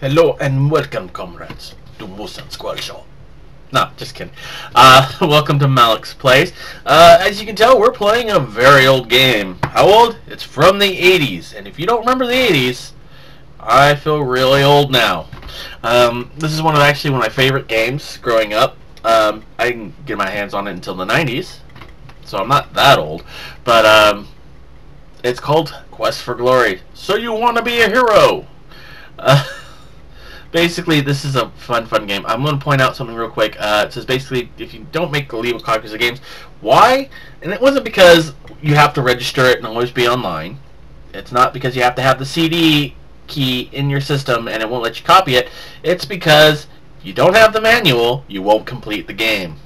Hello and welcome, comrades, to Musan Squad Show. No, just kidding. Welcome to Malix Plays. As you can tell, we're playing a very old game. How old? It's from the 80s. And if you don't remember the 80s, I feel really old now. This is actually one of my favorite games growing up. I didn't get my hands on it until the 90s, so I'm not that old. But it's called Quest for Glory. So you want to be a hero? Basically, this is a fun game. I'm going to point out something real quick. It says basically, if you don't make illegal copies of games, why? And it wasn't because you have to register it and always be online. It's not because you have to have the CD key in your system and it won't let you copy it. It's because if you don't have the manual, you won't complete the game.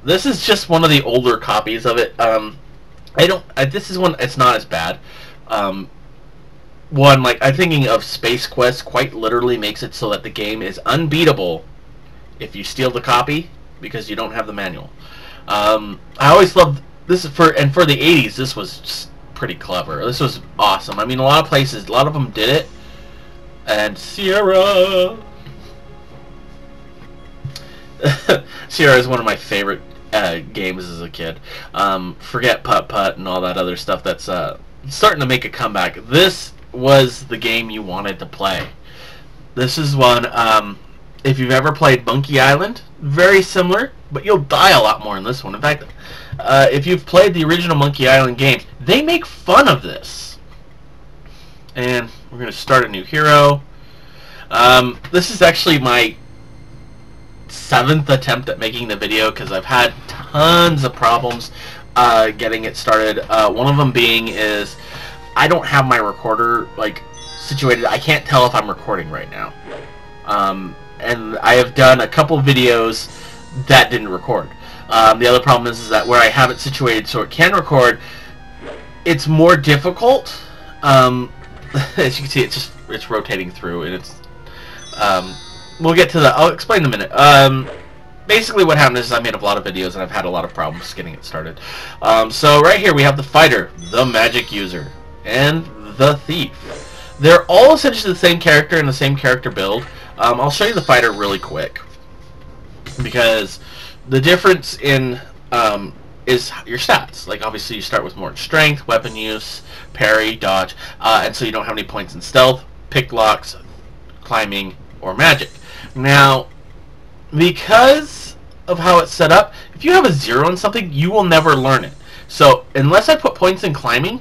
This is just one of the older copies of it. This is one. It's not as bad. I'm thinking of Space Quest quite literally makes it so that the game is unbeatable if you steal the copy because you don't have the manual. I always loved this for the 80s. This was just pretty clever. This was awesome. I mean, a lot of them did it. And Sierra Sierra is one of my favorite games as a kid. Forget Putt Putt and all that other stuff that's starting to make a comeback. This was the game you wanted to play. This is one, if you've ever played Monkey Island, very similar, but you'll die a lot more in this one. In fact, if you've played the original Monkey Island games, they make fun of this. And we're going to start a new hero. This is actually my 7th attempt at making the video because I've had tons of problems getting it started. One of them being is I don't have my recorder situated. I can't tell if I'm recording right now. And I have done a couple videos that didn't record. The other problem is that where I have it situated so it can record, it's more difficult. As you can see, it's rotating through, and it's we'll get to that. I'll explain in a minute. Basically what happened is I made a lot of videos and I've had a lot of problems getting it started. So right here we have the fighter, the magic user, and the thief. They're all essentially the same character and the same character build. I'll show you the fighter really quick because the difference in is your stats. Like obviously you start with more strength, weapon use, parry, dodge, and so you don't have any points in stealth, pick locks, climbing, or magic. Now, because of how it's set up, if you have a 0 on something, you will never learn it. So unless I put points in climbing,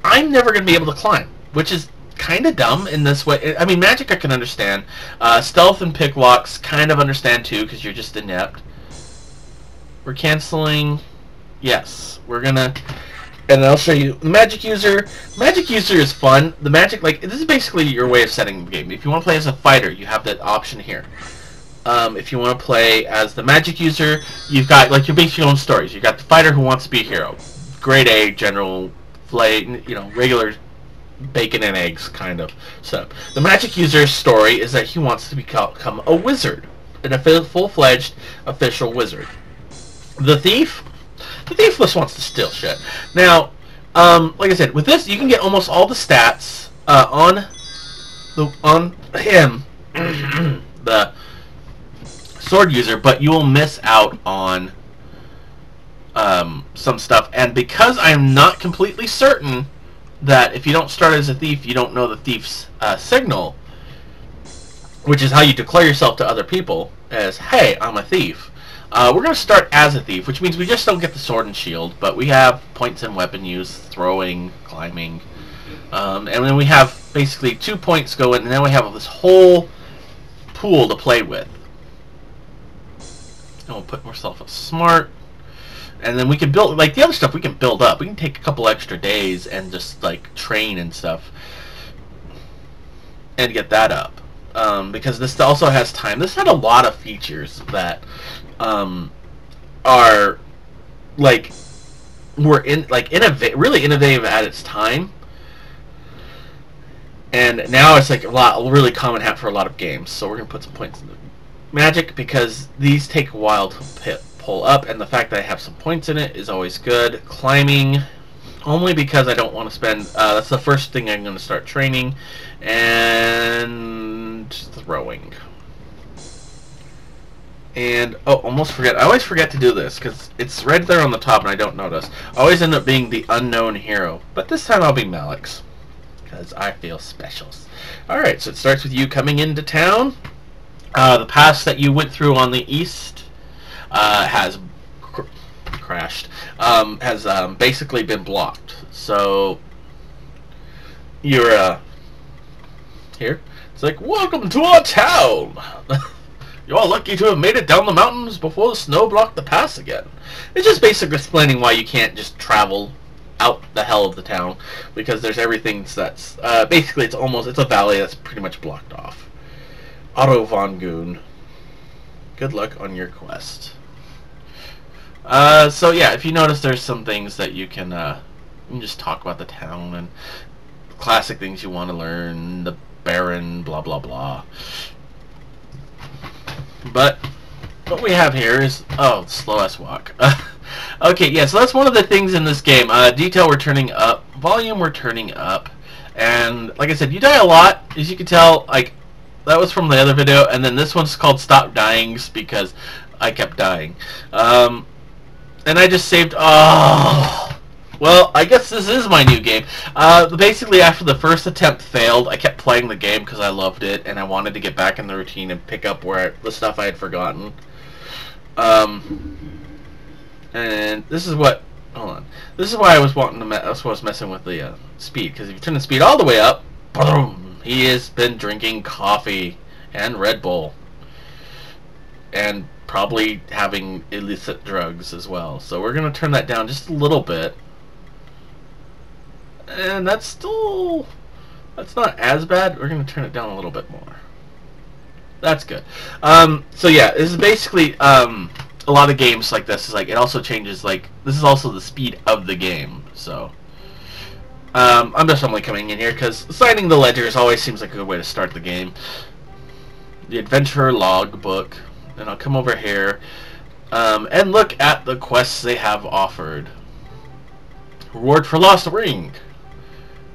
I'm never going to be able to climb, which is kind of dumb in this way. I mean, magic I can understand. Stealth and pick locks kind of understand too, because you're just inept. We're canceling. Yes, we're gonna. And I'll show you the magic user. Magic user is fun. The magic, this is basically your way of setting the game. If you want to play as a fighter, you have that option here. If you want to play as the magic user, you've got your basic own stories. You've got the fighter who wants to be a hero, grade A, general, regular bacon and eggs kind of setup. The magic user's story is that he wants to become a wizard, a full-fledged official wizard. The thief just wants to steal shit. Now, like I said, with this you can get almost all the stats on him, the sword user, but you will miss out on some stuff. And because I'm not completely certain that if you don't start as a thief, you don't know the thief's signal, which is how you declare yourself to other people as, hey, I'm a thief. We're going to start as a thief, which means we just don't get the sword and shield, but we have points in weapon use, throwing, climbing, and then we have basically 2 points going, and then we have this whole pool to play with. And we'll put ourselves a smart, and then we can build, the other stuff we can build up. We can take a couple extra days and just train and stuff and get that up. Because this also has time. This had a lot of features that are really innovative at its time, and now it's really common hat for a lot of games. So we're gonna put some points in the magic because these take a while to pull up, and the fact that I have some points in it is always good. Climbing, only because I don't want to spend, that's the first thing I'm going to start training, and throwing. And, oh, almost forget. I always forget to do this, because it's right there on the top and I don't notice. I always end up being the unknown hero. But this time I'll be Malix, because I feel special. Alright, so it starts with you coming into town. The pass that you went through on the east has crashed. Has basically been blocked. So, you're, here. It's like, welcome to our town! You're all lucky to have made it down the mountains before the snow blocked the pass again. It's just basically explaining why you can't just travel out the hell of the town, because there's everything that's basically it's a valley that's pretty much blocked off. Otto von Goon, good luck on your quest. So yeah, if you notice, there's some things that you can just talk about the town and classic things you want to learn, the Baron, blah blah blah. But what we have here is, oh, slow ass walk. Okay, yeah, so that's one of the things in this game. Detail we're turning up, volume we're turning up, and like I said, you die a lot, as you can tell. Like, that was from the other video, and then this one's called Stop Dyings because I kept dying. And I just saved. Oh, well, I guess this is my new game. Basically, after the first attempt failed, I kept playing the game because I loved it, and I wanted to get back in the routine and pick up the stuff I had forgotten. And this is what. Hold on. This is why I was wanting to. I was messing with the speed, because if you turn the speed all the way up, boom, he has been drinking coffee and Red Bull, and probably having illicit drugs as well. So we're gonna turn that down just a little bit. And that's not as bad. We're going to turn it down a little bit more. That's good. So yeah, this is basically, a lot of games like this is like, it also changes, like, this is also the speed of the game, so. I'm just only coming in here because signing the ledgers always seems like a good way to start the game. The Adventurer Logbook. And I'll come over here, and look at the quests they have offered. Reward for Lost Ring.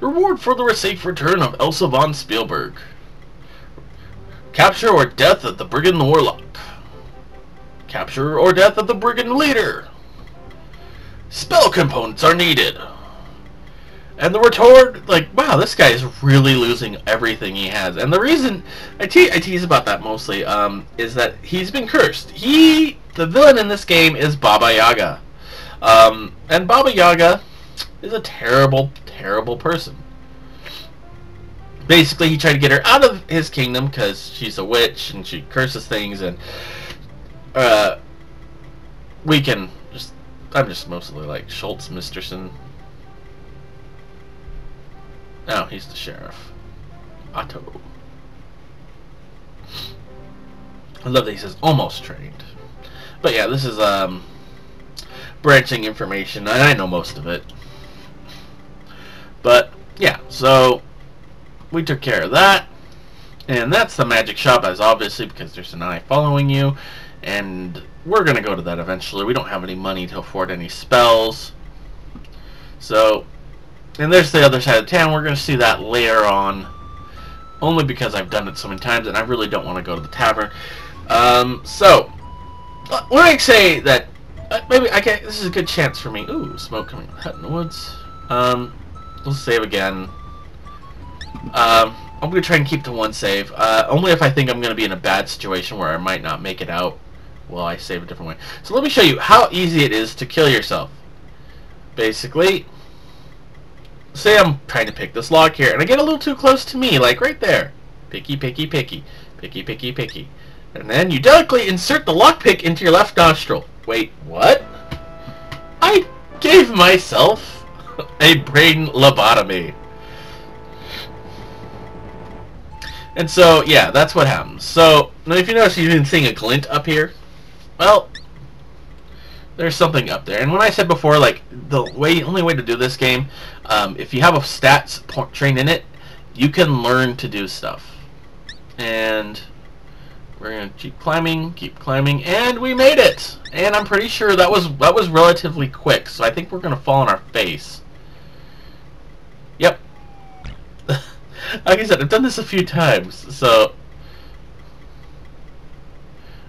Reward for the safe return of Elsa von Spielberg. Capture or death of the Brigand Warlock. Capture or death of the Brigand Leader. Spell components are needed. And the retort, like, wow, this guy is really losing everything he has. And the reason I tease about that mostly is that he's been cursed. The villain in this game is Baba Yaga. And Baba Yaga is a terrible, terrible person. Basically, he tried to get her out of his kingdom because she's a witch and she curses things, and we can just, I'm just mostly like Schultz Misterson. No, he's the sheriff. Otto. I love that he says almost trained. But yeah, this is branching information, and I know most of it. But yeah, so we took care of that, and that's the magic shop, as obviously because there's an eye following you, and we're gonna go to that eventually. We don't have any money to afford any spells, so, and there's the other side of town. We're gonna see that later on, only because I've done it so many times and I really don't want to go to the tavern. So when I say that maybe I can, this is a good chance for me. Ooh, smoke coming out in the woods. Let's save again. I'm going to try and keep to one save. Only if I think I'm going to be in a bad situation where I might not make it out. Well, I save a different way. So let me show you how easy it is to kill yourself. Basically, say I'm trying to pick this log here, and I get a little too close to me, like right there. Picky, picky, picky. Picky, picky, picky. And then you delicately insert the lockpick into your left nostril. Wait, what? I gave myself a brain lobotomy. And so, yeah, that's what happens. So, now if you notice you've been seeing a glint up here, well, there's something up there. And when I said before, like, the only way to do this game, if you have a stats train in it, you can learn to do stuff. And we're gonna keep climbing, and we made it. And I'm pretty sure that was relatively quick. So I think we're gonna fall on our face. Yep. Like I said, I've done this a few times. So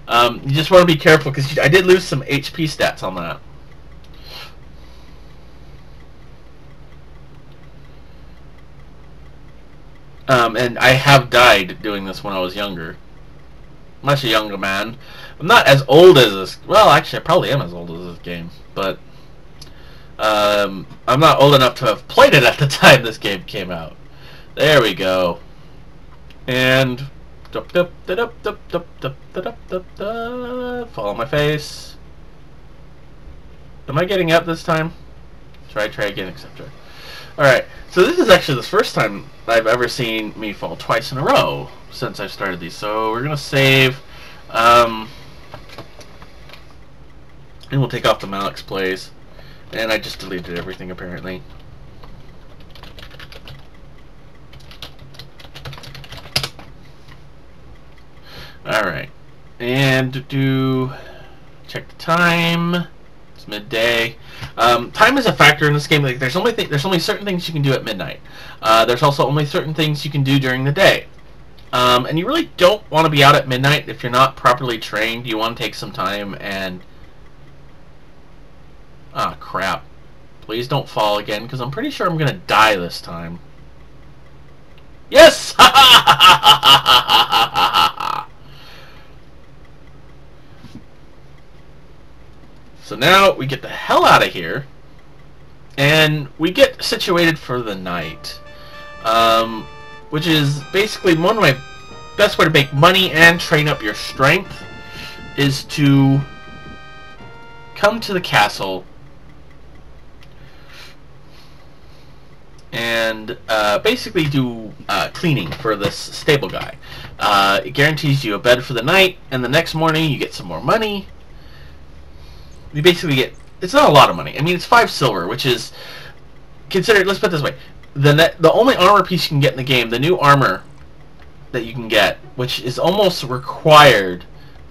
You just want to be careful because I did lose some HP stats on that. And I have died doing this when I was younger. Much a younger man. I'm not as old as this. Well, actually, I probably am as old as this game, but I'm not old enough to have played it at the time this game came out. There we go. And fall on my face. Am I getting up this time? Try again, etc. Alright, so this is actually the first time I've ever seen me fall twice in a row since I've started these. So we're going to save, and we'll take off the Malix Plays. And I just deleted everything apparently. Alright, and check the time. It's midday. Time is a factor in this game. Like, there's only certain things you can do at midnight. There's also only certain things you can do during the day. And you really don't want to be out at midnight if you're not properly trained. You want to take some time and... Ah, crap. Please don't fall again, because I'm pretty sure I'm going to die this time. Yes! So now we get the hell out of here, and we get situated for the night, which is basically one of my best way to make money and train up your strength is to come to the castle and basically do cleaning for this stable guy. It guarantees you a bed for the night, and the next morning you get some more money. You basically get, it's not a lot of money. I mean, it's 5 silver, which is considered, let's put it this way, the only armor piece you can get in the game, the new armor that you can get, which is almost required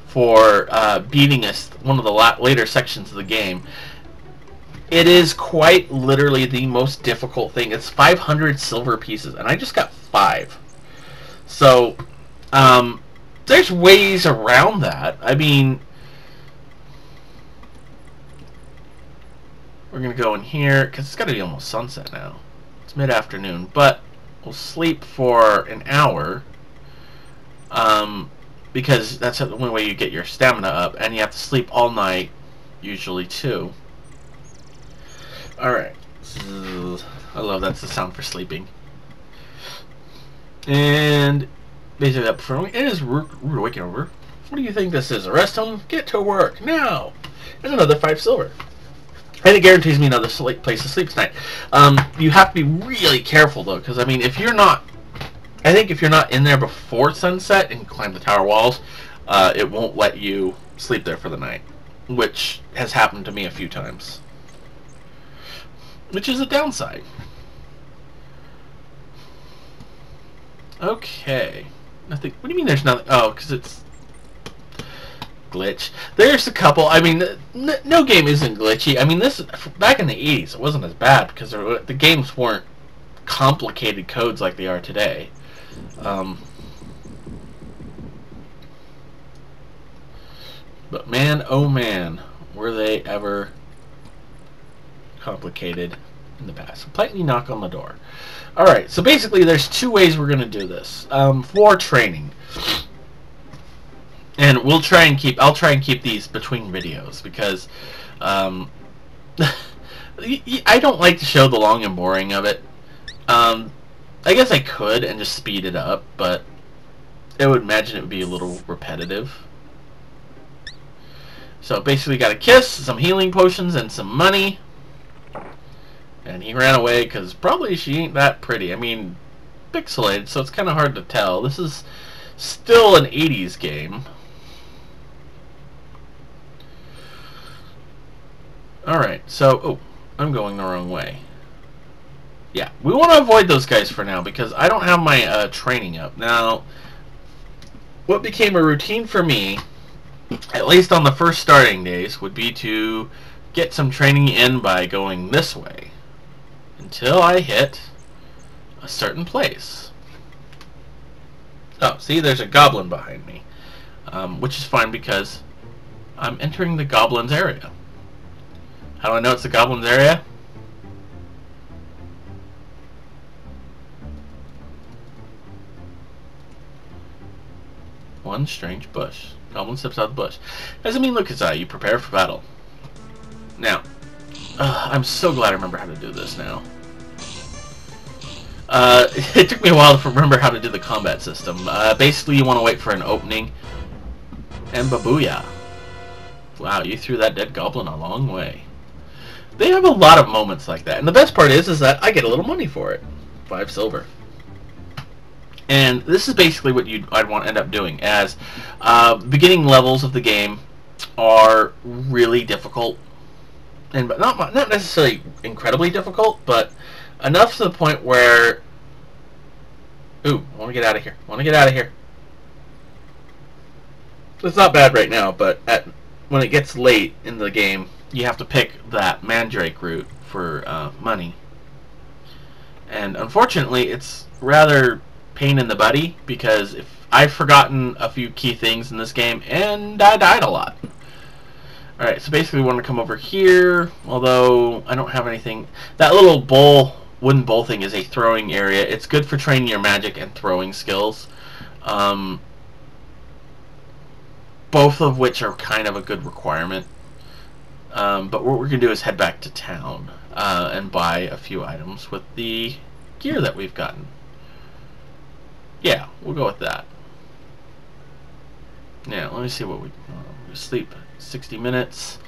for beating one of the later sections of the game. It is quite literally the most difficult thing. It's 500 silver pieces, and I just got 5. So, there's ways around that. I mean, we're going to go in here, because it's got to be almost sunset now. It's mid-afternoon, but we'll sleep for an hour, because that's the only way you get your stamina up, and you have to sleep all night, usually, too. Alright. I love that's the sound for sleeping. And basically up front, it is rude awakening over. What do you think this is? A rest home? Get to work now! And another 5 silver. And it guarantees me another place to sleep tonight. You have to be really careful though, because I mean, if you're not, I think if you're not in there before sunset and climb the tower walls, it won't let you sleep there for the night, which has happened to me a few times. Which is a downside. Okay. Nothing. What do you mean there's nothing? Oh, because it's glitch. There's a couple. I mean, no game isn't glitchy. I mean, this back in the 80s, it wasn't as bad because the games weren't complicated codes like they are today. But man, oh man, were they ever complicated in the past. Politely knock on the door. Alright, so basically there's 2 ways we're going to do this. For training. And I'll try and keep these between videos because I don't like to show the long and boring of it. I guess I could and just speed it up, but I would imagine it would be a little repetitive. So basically got a kiss, some healing potions, and some money. And he ran away because probably she ain't that pretty. I mean, pixelated, so it's kind of hard to tell. This is still an 80s game. Alright, so... Oh, I'm going the wrong way. Yeah, we want to avoid those guys for now because I don't have my training up. Now, what became a routine for me, at least on the first starting days, would be to get some training in by going this way until I hit a certain place. Oh, see, there's a goblin behind me. which is fine because I'm entering the goblins area. How do I know it's the goblins area? One strange bush. Goblin steps out of the bush. As I mean, look inside. You prepare for battle. Now, I'm so glad I remember how to do this now. It took me a while to remember how to do the combat system. Basically, you want to wait for an opening. And babooyah. Wow, you threw that dead goblin a long way. They have a lot of moments like that. And the best part is that I get a little money for it. 5 silver. And this is basically what I'd want to end up doing, as beginning levels of the game are really difficult, and not necessarily incredibly difficult, but enough to the point where, ooh, I want to get out of here. I want to get out of here. It's not bad right now, but when it gets late in the game, you have to pick that mandrake route for money, and unfortunately, it's rather pain in the buddy, because if I've forgotten a few key things in this game, and I died a lot. Alright, so basically we want to come over here, although I don't have anything. That little wooden bowl thing is a throwing area. It's good for training your magic and throwing skills. Both of which are kind of a good requirement. But what we're going to do is head back to town and buy a few items with the gear that we've gotten. Yeah, we'll go with that. Yeah, let me see what we sleep 60 minutes,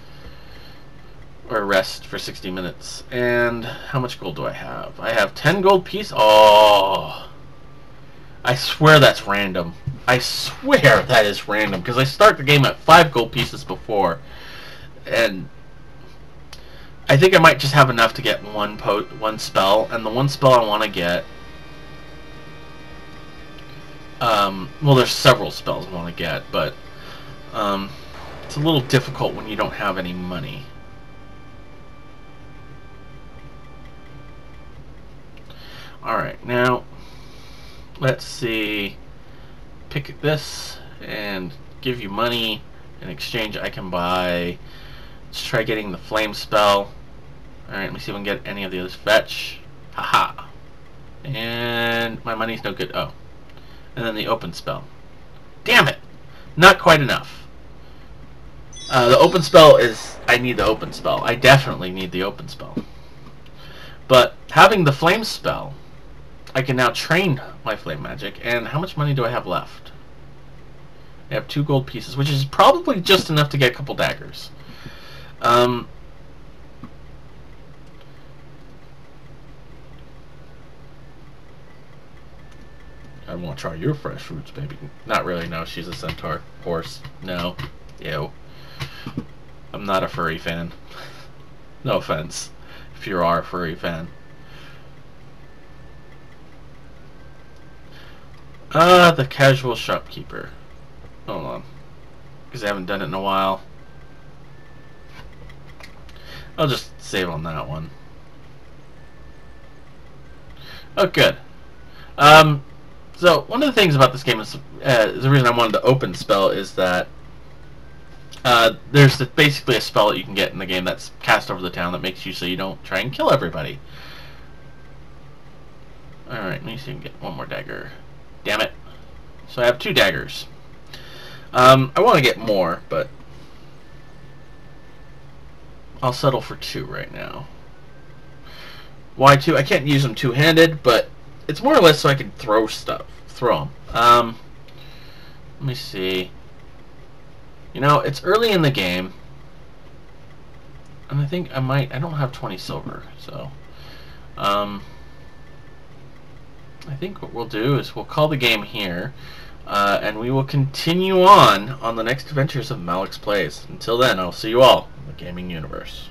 or rest for 60 minutes. And how much gold do I have? I have 10 gold pieces. Oh, I swear that's random. I swear that is random, because I start the game at 5 gold pieces before, and I think I might just have enough to get one spell, and the one spell I want to get. Well, there's several spells I want to get, but it's a little difficult when you don't have any money. Alright, now let's see. Pick this and give you money. In exchange, I can buy. Let's try getting the flame spell. Alright, let me see if we can get any of the others. Fetch. Haha. And my money's no good. Oh. And then the open spell. Damn it! Not quite enough. The open spell is... I need the open spell. I definitely need the open spell. But having the flame spell, I can now train my flame magic. And how much money do I have left? I have 2 gold pieces, which is probably just enough to get a couple daggers. I want to try your fresh fruits, baby. Not really, no. She's a centaur. Horse. No. Ew. I'm not a furry fan. No offense, if you are a furry fan. The casual shopkeeper. Hold on. Because I haven't done it in a while. I'll just save on that one. Oh, good. So, one of the things about this game is, the reason I wanted to open spell is that there's basically a spell that you can get in the game that's cast over the town that makes you so you don't try and kill everybody. Alright, let me see if I can get one more dagger. Damn it. So I have 2 daggers. I want to get more, but I'll settle for 2 right now. Why 2? I can't use them two-handed, but it's more or less so I can throw stuff. Throw them. Let me see. You know, it's early in the game, and I think I don't have 20 silver, so I think what we'll do is we'll call the game here, and we will continue on the next adventures of Malix Plays. Until then, I'll see you all in the gaming universe.